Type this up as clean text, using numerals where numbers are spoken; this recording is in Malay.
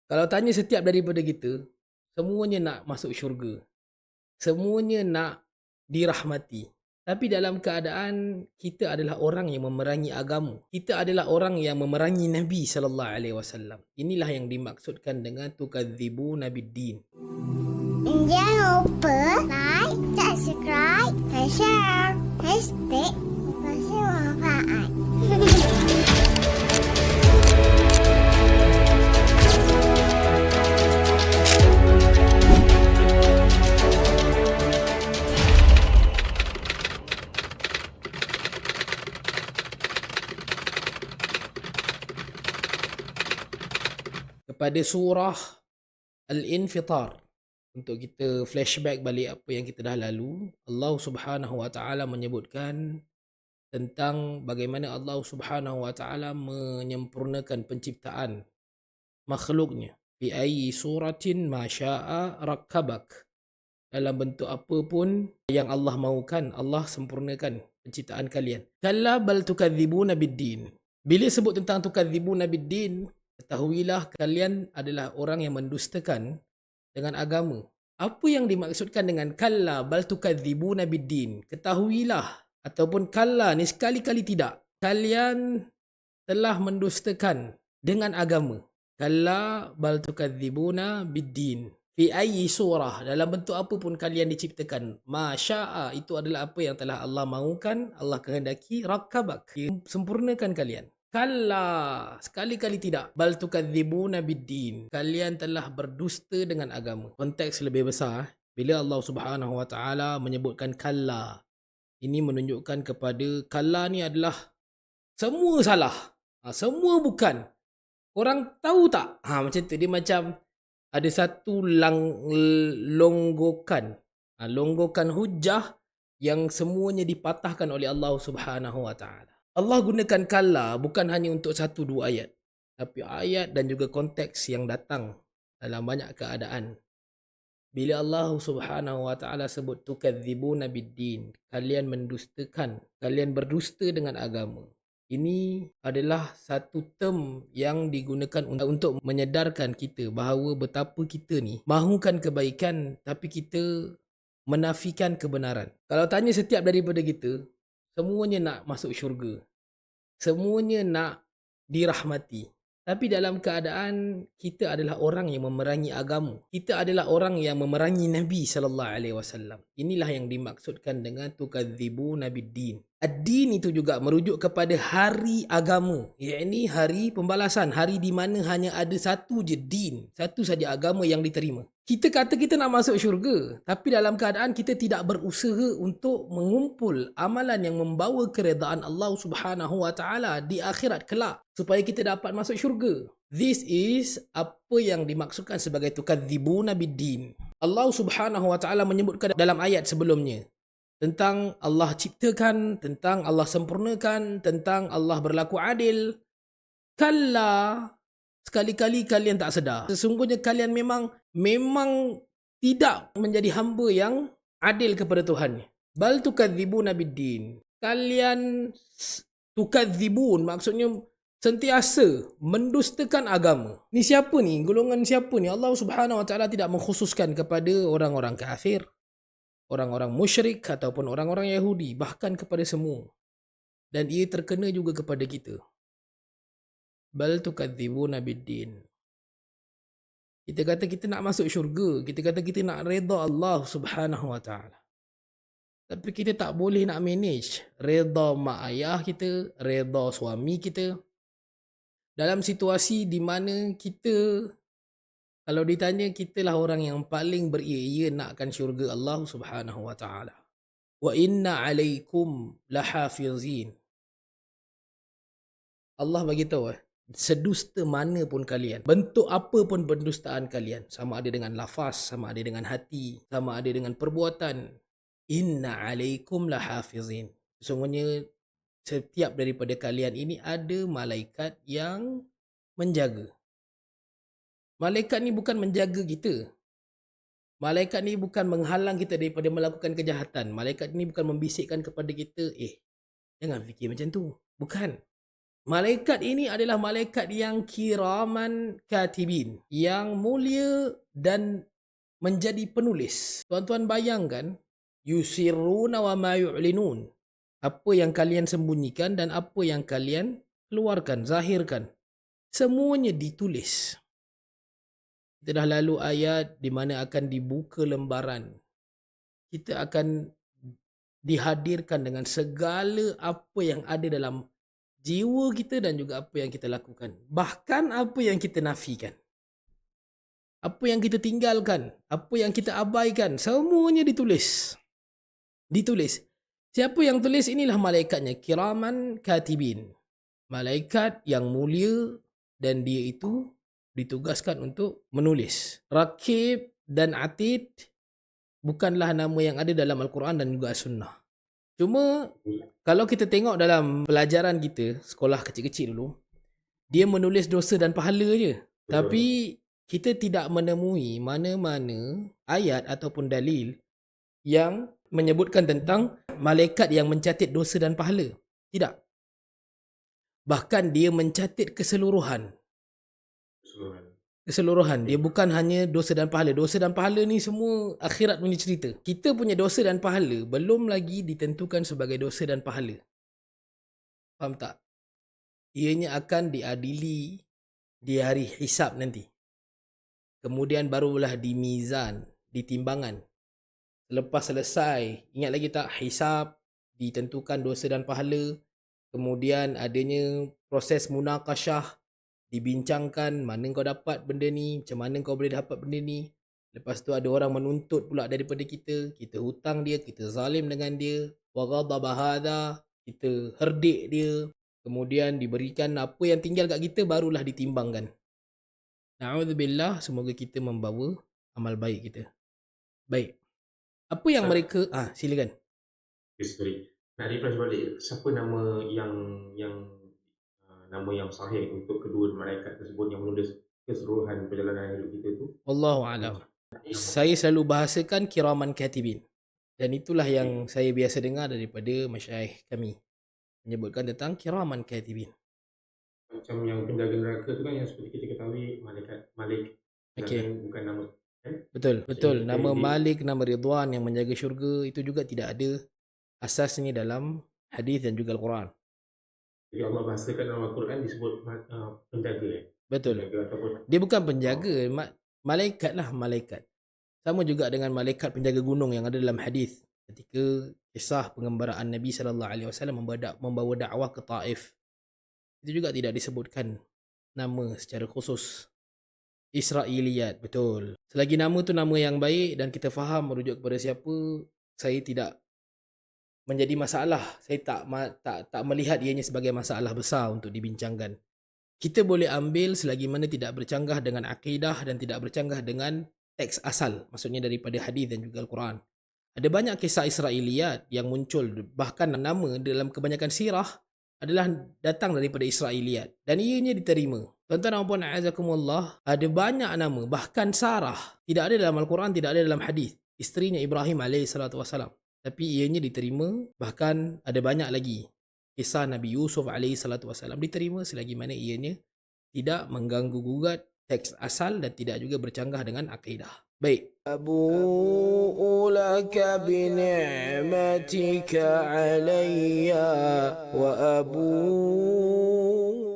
Kalau tanya setiap daripada kita, semuanya nak masuk syurga. Semuanya nak dirahmati. Tapi dalam keadaan kita adalah orang yang memerangi agama. Kita adalah orang yang memerangi Nabi sallallahu alaihi wasallam. Inilah yang dimaksudkan dengan tukadzibuna biddin. Jangan lupa like, subscribe, dan share. Hashtag Pasti Manfaat. Kepada surah Al-Infitar, untuk kita flashback balik apa yang kita dah lalu, Allah Subhanahu wa taala menyebutkan tentang bagaimana Allah Subhanahu wa taala menyempurnakan penciptaan makhluknya. Fi ayyi suratin ma syaa rakkabak. Dalam bentuk apa pun yang Allah mahukan, Allah sempurnakan penciptaan kalian. Kalla bal tukadzibuna biddin. Bila sebut tentang tukadzibuna biddin, ketahuilah kalian adalah orang yang mendustakan dengan agama. Apa yang dimaksudkan dengan kalla bal tukadzibuna biddin? Ketahuilah ataupun kalla ni sekali-kali tidak. Kalian telah mendustakan dengan agama. Kalla bal tukadzibuna biddin. Fi ayyi surah, dalam bentuk apa pun kalian diciptakan. Ma syaa, itu adalah apa yang telah Allah mahukan, Allah kehendaki, rakkabak, sempurnakan kalian. Kalla, sekali-kali tidak. Bal tukadzibuna biddin. Kalian telah berdusta dengan agama. Konteks lebih besar, bila Allah Subhanahu wa taala menyebutkan kalla, ini menunjukkan kepada kalla ni adalah semua salah. Semua bukan. Korang tahu tak? Macam tu. Dia macam ada satu longgokan. Longgokan hujah yang semuanya dipatahkan oleh Allah Subhanahu wa taala. Allah gunakan kalla bukan hanya untuk satu dua ayat, tapi ayat dan juga konteks yang datang dalam banyak keadaan. Bila Allah Subhanahu wa taala sebut tukadzibuna biddin, kalian mendustakan, kalian berdusta dengan agama. Ini adalah satu term yang digunakan untuk menyedarkan kita bahawa betapa kita ni mahukan kebaikan tapi kita menafikan kebenaran. Kalau tanya setiap daripada kita, semuanya nak masuk syurga. Semuanya nak dirahmati. Tapi dalam keadaan kita adalah orang yang memerangi agama. Kita adalah orang yang memerangi Nabi sallallahu alaihi wasallam. Inilah yang dimaksudkan dengan tukadzibuna biddin. Ad-din itu juga merujuk kepada hari agama, iaitu hari pembalasan, hari di mana hanya ada satu je din, satu saja agama yang diterima. Kita kata kita nak masuk syurga, tapi dalam keadaan kita tidak berusaha untuk mengumpul amalan yang membawa keredaan Allah Subhanahu wa taala di akhirat kelak supaya kita dapat masuk syurga. This is apa yang dimaksudkan sebagai tukadzibuna biddin. Allah Subhanahu wa taala menyebutkan dalam ayat sebelumnya tentang Allah ciptakan, tentang Allah sempurnakan, tentang Allah berlaku adil. Kalla, sekali-kali kalian tak sedar. Sesungguhnya kalian memang tidak menjadi hamba yang adil kepada Tuhan. Bal tukadzibuna biddin. Kalian tukadzibun maksudnya sentiasa mendustakan agama. Ni siapa ni? Golongan siapa ni? Allah Subhanahu wa taala tidak mengkhususkan kepada orang-orang kafir, orang-orang musyrik ataupun orang-orang Yahudi, bahkan kepada semua. Dan ia terkena juga kepada kita. Bal tukadzibuna biddin. Kita kata kita nak masuk syurga, kita kata kita nak redha Allah Subhanahu wa taala. Tapi kita tak boleh nak manage redha mak ayah kita, redha suami kita. Dalam situasi di mana kita, kalau ditanya, kitalah orang yang paling beria-ia nakkan syurga Allah Subhanahu wa taala. Wa inna alaikum lahafizin. Allah bagi tahu sedusta mana pun kalian, bentuk apa pun pendustaan kalian, sama ada dengan lafaz, sama ada dengan hati, sama ada dengan perbuatan, inna alaikum lahafizin. Sesungguhnya setiap daripada kalian ini ada malaikat yang menjaga. Malaikat ni bukan menjaga kita. Malaikat ni bukan menghalang kita daripada melakukan kejahatan. Malaikat ni bukan membisikkan kepada kita, jangan fikir macam tu. Bukan. Malaikat ini adalah malaikat yang kiraman katibin, yang mulia dan menjadi penulis. Tuan-tuan bayangkan, yusirruna wa ma yu'linun. Apa yang kalian sembunyikan dan apa yang kalian keluarkan, zahirkan. Semuanya ditulis. Kita dah lalu ayat di mana akan dibuka lembaran. Kita akan dihadirkan dengan segala apa yang ada dalam jiwa kita dan juga apa yang kita lakukan. Bahkan apa yang kita nafikan. Apa yang kita tinggalkan. Apa yang kita abaikan. Semuanya ditulis. Ditulis. Siapa yang tulis? Inilah malaikatnya. Kiraman katibin. Malaikat yang mulia dan dia itu ditugaskan untuk menulis. Rakib dan Atid bukanlah nama yang ada dalam Al-Quran dan juga As-Sunnah. Cuma kalau kita tengok dalam pelajaran kita, sekolah kecil-kecil dulu, dia menulis dosa dan pahala je. Tapi kita tidak menemui mana-mana ayat ataupun dalil yang menyebutkan tentang malaikat yang mencatat dosa dan pahala. Tidak. Bahkan dia mencatat keseluruhan. Keseluruhan. Dia bukan hanya dosa dan pahala. Dosa dan pahala ni semua akhirat punya cerita. Kita punya dosa dan pahala belum lagi ditentukan sebagai dosa dan pahala. Faham tak? Ianya akan diadili di hari hisab nanti. Kemudian barulah di mizan, di timbangan. Lepas selesai, ingat lagi tak, hisab, ditentukan dosa dan pahala. Kemudian adanya proses munakasyah, dibincangkan mana kau dapat benda ni, macam mana kau boleh dapat benda ni. Lepas tu ada orang menuntut pula daripada kita hutang dia, kita zalim dengan dia, wa ghadaba hadha, kita herdik dia. Kemudian diberikan apa yang tinggal kat kita, barulah ditimbangkan. Na'udzubillah, semoga kita membawa amal baik kita. Baik. Apa yang mereka silakan. Sorry. Nak refresh balik, siapa nama yang nama yang sahih untuk kedua malaikat tersebut yang menulis keseluruhan perjalanan hidup kita tu? Wallahu a'lam. Saya selalu bahasakan kiraman katibin. Dan itulah yang saya biasa dengar daripada masyayikh kami. Menyebutkan tentang kiraman katibin. Macam yang penjaga neraka tu kan yang seperti kita ketahui Malik. Okey. Bukan nama kan? Betul. Nama Malik, nama Ridwan yang menjaga syurga itu juga tidak ada asasnya dalam hadis dan juga Al-Quran. Jadi Allah bahasakan dalam Al-Quran disebut penjaga. Betul. Penjaga ataupun Dia bukan penjaga, malaikat lah, malaikat. Sama juga dengan malaikat penjaga gunung yang ada dalam hadis ketika kisah pengembaraan Nabi SAW membawa dakwah ke Taif. Itu juga tidak disebutkan nama secara khusus. Israiliyat, betul. Selagi nama tu nama yang baik dan kita faham merujuk kepada siapa, saya tidak menjadi masalah. Saya tak melihat ianya sebagai masalah besar untuk dibincangkan. Kita boleh ambil selagi mana tidak bercanggah dengan akidah dan tidak bercanggah dengan teks asal, maksudnya daripada hadis dan juga Al-Quran. Ada banyak kisah Israiliyat yang muncul, bahkan nama dalam kebanyakan sirah adalah datang daripada Israiliyat dan ianya diterima. Tuan-tuan dan puan a'azakumullah, ada banyak nama, bahkan Sarah tidak ada dalam Al-Quran, tidak ada dalam hadis, isterinya Ibrahim AS, tapi ianya diterima. Bahkan ada banyak lagi kisah Nabi Yusuf AS diterima selagi mana ianya tidak mengganggu gugat teks asal dan tidak juga bercanggah dengan akidah. Baik. Abu'u laka bi ni'matika alayya wa abu'u